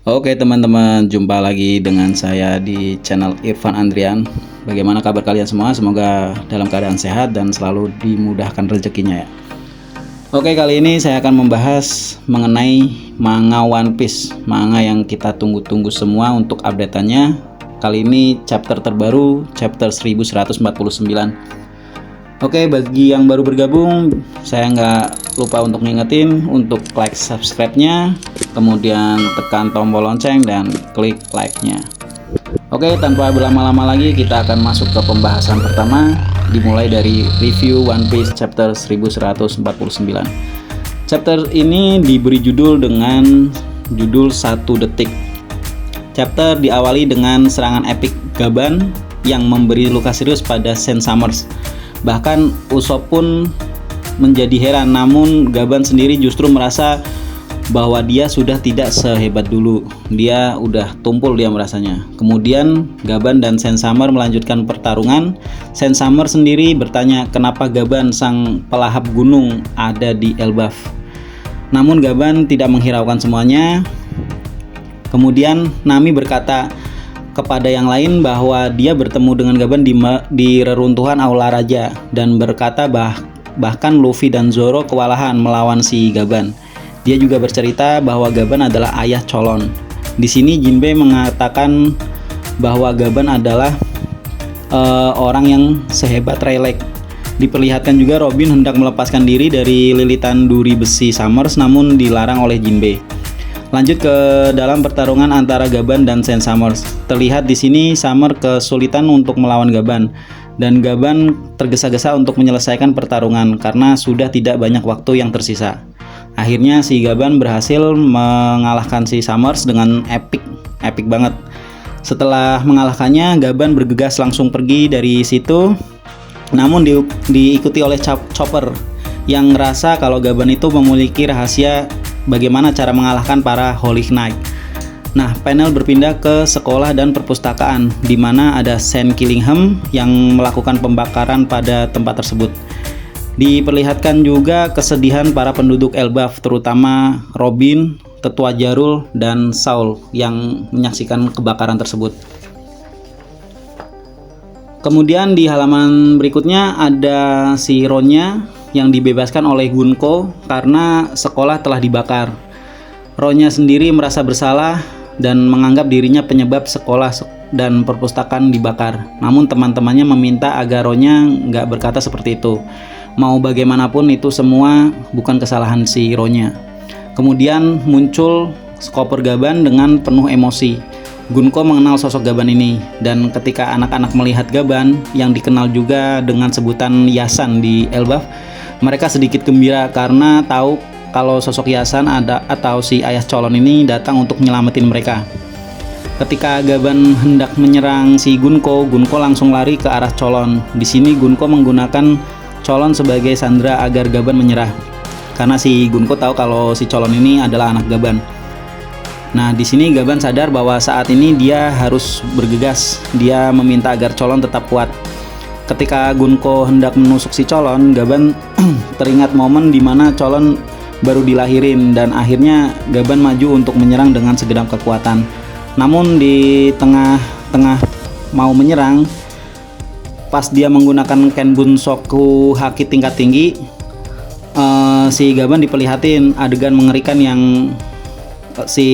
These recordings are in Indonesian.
Oke teman-teman, jumpa lagi dengan saya di channel Irfan Andrian. Bagaimana kabar kalian semua? Semoga dalam keadaan sehat dan selalu dimudahkan rezekinya ya. Oke, kali ini saya akan membahas mengenai manga One Piece, manga yang kita tunggu-tunggu semua untuk update-annya. Kali ini chapter terbaru, chapter 1149. Oke, bagi yang baru bergabung, saya nggak lupa untuk ngingetin untuk like subscribe-nya, kemudian tekan tombol lonceng dan klik like-nya. Oke, tanpa berlama-lama lagi kita akan masuk ke pembahasan pertama, dimulai dari review One Piece chapter 1149. Chapter ini diberi judul dengan judul 1 detik. Chapter diawali dengan serangan epik Gaban yang memberi luka serius pada Saint Summers. Bahkan Usopp pun menjadi heran, namun Gaban sendiri justru merasa bahwa dia sudah tidak sehebat dulu. Dia udah tumpul dia merasanya. Kemudian Gaban dan Saint Summer melanjutkan pertarungan. Saint Summer sendiri bertanya kenapa Gaban sang pelahap gunung ada di Elbaf. Namun Gaban tidak menghiraukan semuanya. Kemudian Nami berkata kepada yang lain bahwa dia bertemu dengan Gaban di reruntuhan Aula Raja dan berkata bahkan Luffy dan Zoro kewalahan melawan si Gaban. Dia juga bercerita bahwa Gaban adalah ayah Colon. Di sini Jinbei mengatakan bahwa Gaban adalah orang yang sehebat Rayleigh. Diperlihatkan juga Robin hendak melepaskan diri dari lilitan duri besi Summers namun dilarang oleh Jinbei. Lanjut ke dalam pertarungan antara Gaban dan Saint Summers. Terlihat di sini Summer kesulitan untuk melawan Gaban dan Gaban tergesa-gesa untuk menyelesaikan pertarungan karena sudah tidak banyak waktu yang tersisa. Akhirnya si Gaban berhasil mengalahkan si Summers dengan epic banget. Setelah mengalahkannya, Gaban bergegas langsung pergi dari situ. Namun diikuti oleh Chopper yang ngerasa kalau Gaban itu memiliki rahasia bagaimana cara mengalahkan para Holy Knight. Nah, panel berpindah ke sekolah dan perpustakaan, di mana ada Saint Killingham yang melakukan pembakaran pada tempat tersebut. Diperlihatkan juga kesedihan para penduduk Elbaf, terutama Robin, Tetua Jarul, dan Saul yang menyaksikan kebakaran tersebut. Kemudian di halaman berikutnya ada si Ronya yang dibebaskan oleh Gunko karena sekolah telah dibakar. Ronya sendiri merasa bersalah dan menganggap dirinya penyebab sekolah dan perpustakaan dibakar. Namun teman-temannya meminta agar Ronya nggak berkata seperti itu. Mau bagaimanapun itu semua bukan kesalahan si Ronya. Kemudian muncul Chopper Gaban dengan penuh emosi. Gunko mengenal sosok Gaban ini, dan ketika anak-anak melihat Gaban yang dikenal juga dengan sebutan Yasan di Elbaf, mereka sedikit gembira karena tahu kalau sosok Yasan atau si ayah Colon ini datang untuk menyelamatin mereka. Ketika Gaban hendak menyerang si Gunko langsung lari ke arah Colon. Di sini Gunko menggunakan Colon sebagai sandera agar Gaban menyerah. Karena si Gunko tahu kalau si Colon ini adalah anak Gaban. Nah, di sini Gaban sadar bahwa saat ini dia harus bergegas. Dia meminta agar Colon tetap kuat. Ketika Gunko hendak menusuk si Colon, Gaban teringat momen di mana Colon baru dilahirin dan akhirnya Gaban maju untuk menyerang dengan segenap kekuatan. Namun di tengah-tengah mau menyerang, pas dia menggunakan Kenbunsoku Haki tingkat tinggi, si Gaban diperlihatin adegan mengerikan yang si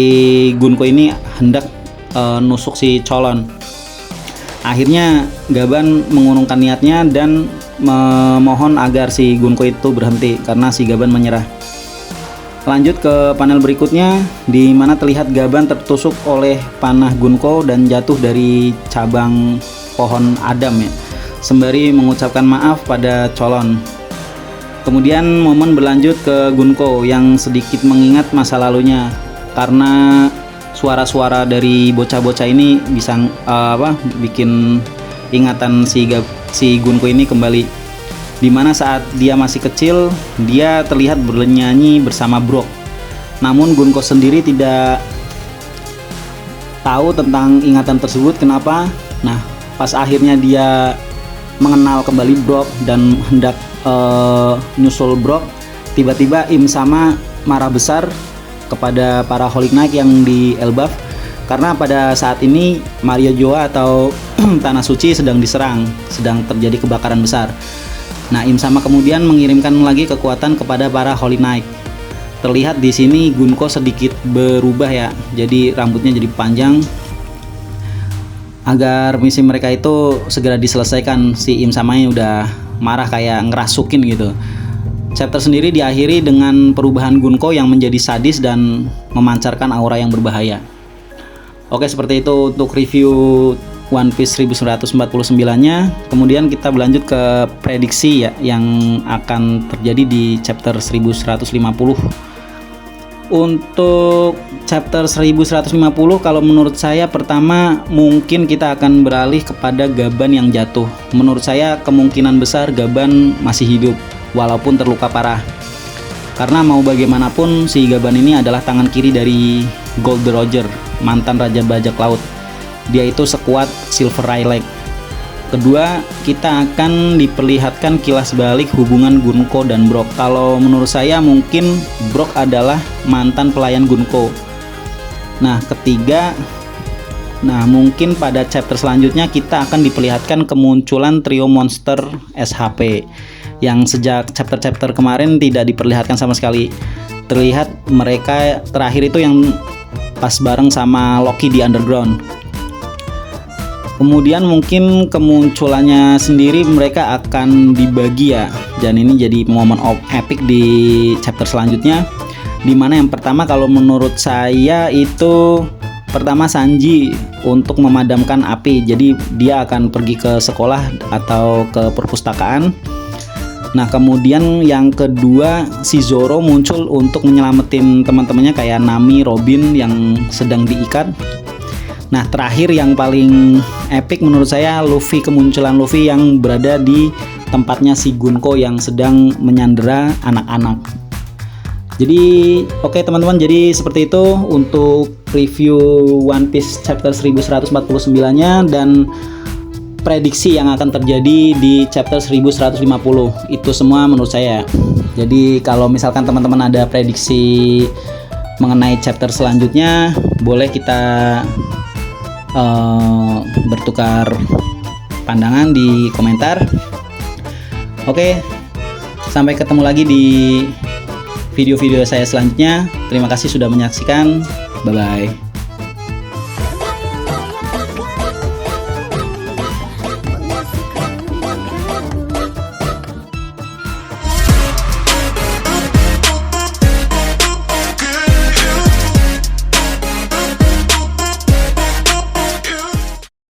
Gunko ini hendak nusuk si Colon. Akhirnya Gaban mengurungkan niatnya dan memohon agar si Gunko itu berhenti karena si Gaban menyerah. Lanjut ke panel berikutnya, di mana terlihat Gaban tertusuk oleh panah Gunko dan jatuh dari cabang pohon Adam ya, sembari mengucapkan maaf pada Colon. Kemudian momen berlanjut ke Gunko yang sedikit mengingat masa lalunya karena suara-suara dari bocah-bocah ini bisa bikin ingatan si Gunko ini kembali. Dimana saat dia masih kecil, dia terlihat bernyanyi bersama Brook. Namun Gunko sendiri tidak tahu tentang ingatan tersebut. Kenapa? Nah, pas akhirnya dia mengenal kembali Brook dan hendak nyusul Brook, tiba-tiba Im Sama marah besar kepada para Holy Knight yang di Elbaf, karena pada saat ini Maria Joa atau Tanah Suci sedang diserang, sedang terjadi kebakaran besar. Nah, Im Sama kemudian mengirimkan lagi kekuatan kepada para Holy Knight. Terlihat di sini Gunko sedikit berubah ya, jadi rambutnya jadi panjang agar misi mereka itu segera diselesaikan. Si Im Samanya udah marah kayak ngerasukin gitu. Chapter sendiri diakhiri dengan perubahan Gunko yang menjadi sadis dan memancarkan aura yang berbahaya. Oke, seperti itu untuk review One Piece 1149-nya. Kemudian kita berlanjut ke prediksi ya yang akan terjadi di chapter 1150. Untuk chapter 1150, kalau menurut saya pertama mungkin kita akan beralih kepada Gaban yang jatuh. Menurut saya kemungkinan besar Gaban masih hidup walaupun terluka parah. Karena mau bagaimanapun si Gaban ini adalah tangan kiri dari Gold Roger, mantan Raja Bajak Laut. Dia itu sekuat Silver Rayleigh. Kedua, kita akan diperlihatkan kilas balik hubungan Gunko dan Brook. Kalau menurut saya mungkin Brook adalah mantan pelayan Gunko. Nah, ketiga, mungkin pada chapter selanjutnya kita akan diperlihatkan kemunculan trio monster SHP yang sejak chapter-chapter kemarin tidak diperlihatkan sama sekali. Terlihat mereka terakhir itu yang pas bareng sama Loki di Underground. Kemudian mungkin kemunculannya sendiri mereka akan dibagi ya, dan ini jadi momen epic di chapter selanjutnya, dimana yang pertama kalau menurut saya itu pertama Sanji untuk memadamkan api. Jadi dia akan pergi ke sekolah atau ke perpustakaan. Nah, kemudian yang kedua si Zoro muncul untuk menyelamatin teman-temannya kayak Nami, Robin yang sedang diikat. Nah, terakhir yang paling epic menurut saya kemunculan Luffy yang berada di tempatnya si Gunko yang sedang menyandera anak-anak. Jadi oke teman-teman, jadi seperti itu untuk review One Piece chapter 1149-nya dan prediksi yang akan terjadi di chapter 1150. Itu semua menurut saya. Jadi kalau misalkan teman-teman ada prediksi mengenai chapter selanjutnya, boleh kita bertukar pandangan di komentar. Oke, sampai ketemu lagi di video-video saya selanjutnya. Terima kasih sudah menyaksikan. Bye bye.